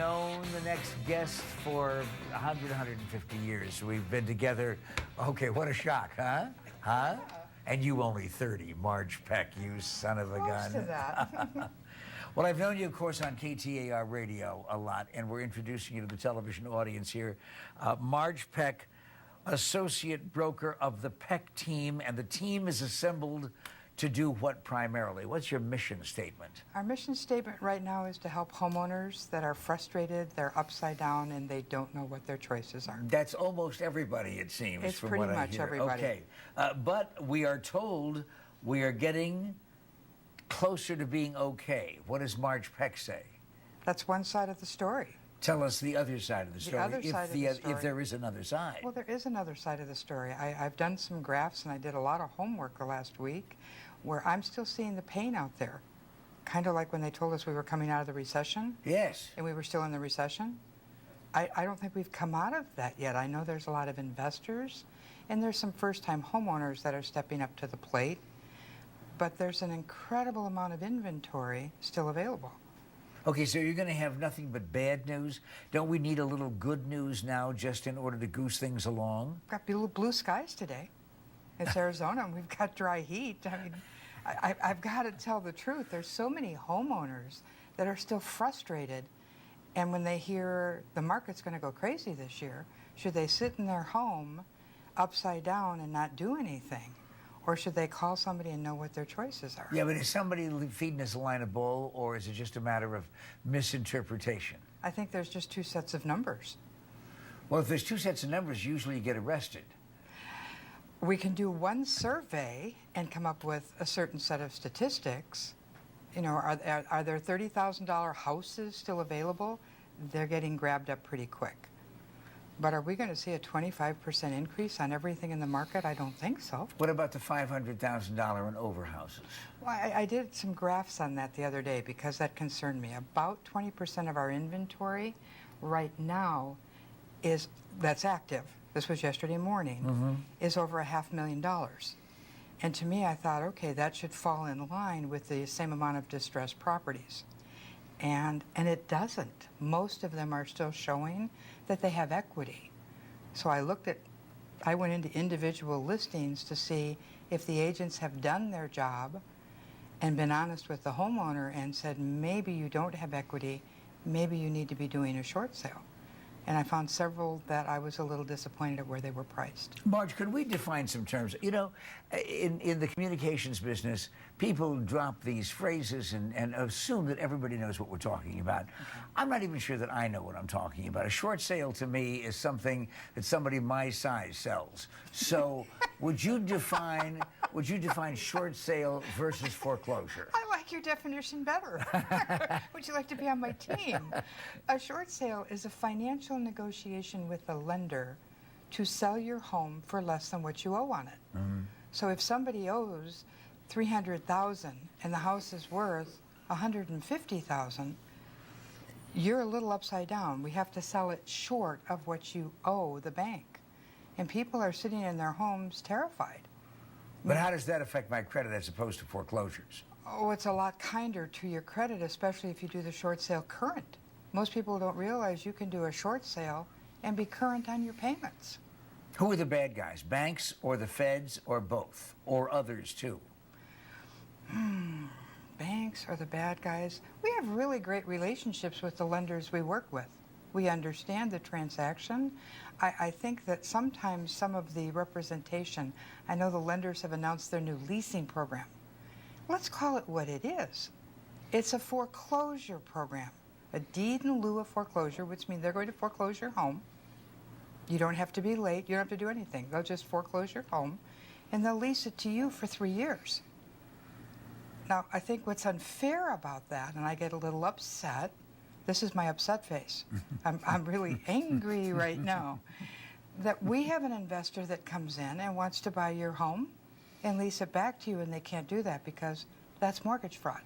known the next guest for 100, 150 years. We've been together. Okay, what a shock, huh? Huh? And you only 30, Marge Peck, you son of a gun. Close to that. Well, I've known you, of course, on KTAR radio a lot, and we're introducing you to the television audience here. Marge Peck, associate broker of the Peck team, and the team is assembled to do what primarily? What's your mission statement? Our mission statement right now is to help homeowners that are frustrated, they're upside down, and they don't know what their choices are. That's almost everybody, it seems, It's from pretty what I much hear. everybody. Okay, but we are told we are getting closer to being okay. What does Marge Peck say? That's one side of the story. Tell us the other side of the story. Other side of the story. If there is another side. Well, there is another side of the story. I've done some graphs, and I did a lot of homework the last week, where I'm still seeing the pain out there. Kind of like when they told us we were coming out of the recession. Yes. And we were still in the recession. I don't think we've come out of that yet. I know there's a lot of investors, and there's some first-time homeowners that are stepping up to the plate, but there's an incredible amount of inventory still available. Okay, so you're going to have nothing but bad news? Don't we need a little good news now just in order to goose things along? We've got blue skies today. It's Arizona, and we've got dry heat. I mean, I've got to tell the truth. There's so many homeowners that are still frustrated, and when they hear the market's going to go crazy this year, should they sit in their home upside down and not do anything? Or should they call somebody and know what their choices are? Yeah, but is somebody feeding us a line of bull, or is it just a matter of misinterpretation? I think there's just two sets of numbers. Well, if there's two sets of numbers, usually you get arrested. We can do one survey and come up with a certain set of statistics. You know, are there $30,000 houses still available? They're getting grabbed up pretty quick. But are we going to see a 25% increase on everything in the market? I don't think so. What about the $500,000 and over houses? Well, I did some graphs on that the other day because that concerned me. About 20% of our inventory right now that's active. This was yesterday morning, is over $500,000. And to me, I thought, okay, that should fall in line with the same amount of distressed properties. And it doesn't. Most of them are still showing that they have equity. So I went into individual listings to see if the agents have done their job and been honest with the homeowner and said, maybe you don't have equity, maybe you need to be doing a short sale. And I found several that I was a little disappointed at where they were priced. Marge, could we define some terms? You know, in the communications business, people drop these phrases and assume that everybody knows what we're talking about. Okay. I'm not even sure that I know what I'm talking about. A short sale to me is something that somebody my size sells. So would you define short sale versus foreclosure? I like your definition better. Would you like to be on my team? A short sale is a financial negotiation with the lender to sell your home for less than what you owe on it. So if somebody owes $300,000 and the house is worth $150,000, you're a little upside down. We have to sell it short of what you owe the bank. And people are sitting in their homes terrified. But how does that affect my credit as opposed to foreclosures? Oh, it's a lot kinder to your credit, especially if you do the short sale current. Most people don't realize you can do a short sale and be current on your payments. Who are the bad guys? Banks or the feds or both? Or others too? Banks are the bad guys. We have really great relationships with the lenders we work with. We understand the transaction. I think that sometimes some of the representation, I know the lenders have announced their new leasing program. Let's call it what it is. It's a foreclosure program, a deed in lieu of foreclosure, which means they're going to foreclose your home. You don't have to be late. You don't have to do anything. They'll just foreclose your home, and they'll lease it to you for 3 years. Now, I think what's unfair about that, and I get a little upset, this is my upset face. I'm really angry right now, that we have an investor that comes in and wants to buy your home and lease it back to you, and they can't do that because that's mortgage fraud.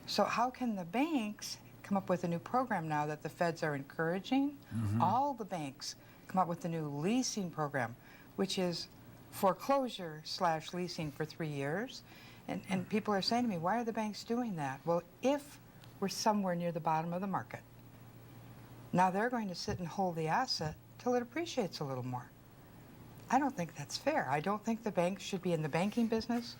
So how can the banks come up with a new program now that the feds are encouraging? All the banks come up with a new leasing program, which is foreclosure / leasing for 3 years. And people are saying to me, why are the banks doing that? Well, if we're somewhere near the bottom of the market Now they're going to sit and hold the asset till it appreciates a little more. I don't think that's fair. I don't think the banks should be in the banking business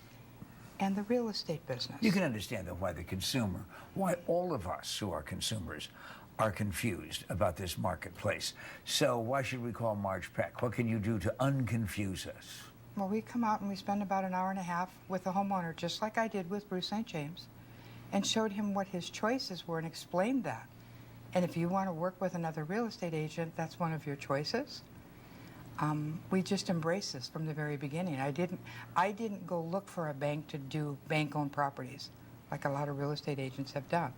and the real estate business. You can understand, though, why the consumer, why all of us who are consumers are confused about this marketplace. So why should we call Marge Peck? What can you do to unconfuse us? Well, we come out and we spend about an hour and a half with the homeowner, just like I did with Bruce St. James, and showed him what his choices were and explained that. And if you want to work with another real estate agent, that's one of your choices. We just embrace this from the very beginning. I didn't go look for a bank to do bank-owned properties like a lot of real estate agents have done.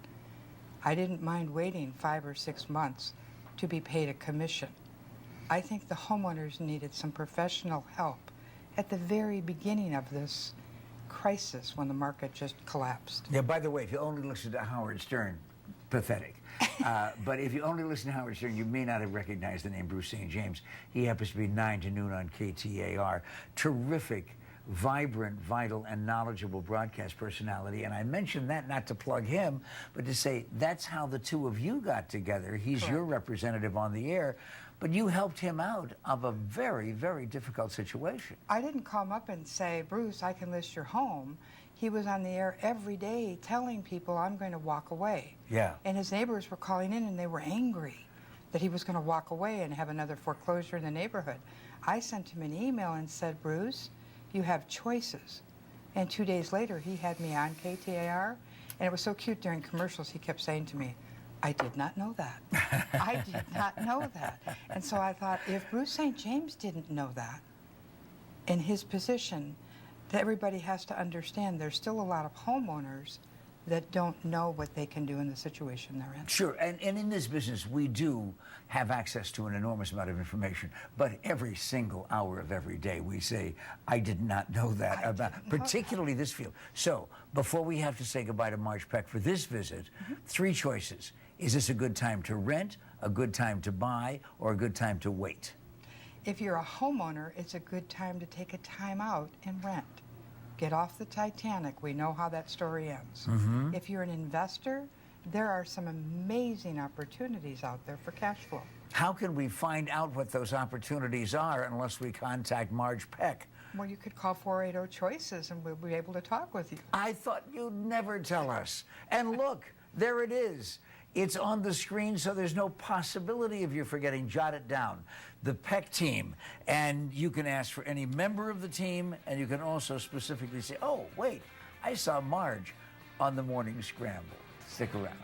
I didn't mind waiting 5 or 6 months to be paid a commission. I think the homeowners needed some professional help at the very beginning of this crisis when the market just collapsed. Yeah, by the way, if you only listen to Howard Stern, pathetic. But if you only listen to Howard Stern, you may not have recognized the name Bruce St. James. He happens to be 9 to noon on KTAR. Terrific, vibrant, vital, and knowledgeable broadcast personality. And I mentioned that not to plug him, but to say that's how the two of you got together. He's Correct. your representative on the air, but you helped him out of a very, very difficult situation. I didn't call him up and say, Bruce, I can list your home. He was on the air every day telling people, I'm going to walk away. Yeah. And his neighbors were calling in and they were angry that he was going to walk away and have another foreclosure in the neighborhood. I sent him an email and said, Bruce, you have choices. And 2 days later, he had me on KTAR. And it was so cute during commercials, he kept saying to me, I did not know that. I did not know that. And so I thought, if Bruce St. James didn't know that, in his position, that everybody has to understand there's still a lot of homeowners that don't know what they can do in the situation they're in. Sure, and in this business, we do have access to an enormous amount of information, but every single hour of every day we say, I did not know that about, particularly this field. So, before we have to say goodbye to Marge Peck for this visit, 3 choices. Is this a good time to rent, a good time to buy, or a good time to wait? If you're a homeowner, it's a good time to take a time out and rent. Get off the Titanic. We know how that story ends. If you're an investor, there are some amazing opportunities out there for cash flow. How can we find out what those opportunities are unless we contact Marge Peck? Well, you could call 480-CHOICES and we'll be able to talk with you. I thought you'd never tell us. And look, there it is. It's on the screen, so there's no possibility of you forgetting. Jot it down. The Peck team. And you can ask for any member of the team, and you can also specifically say, oh, wait, I saw Marge on the Morning Scramble. Stick around.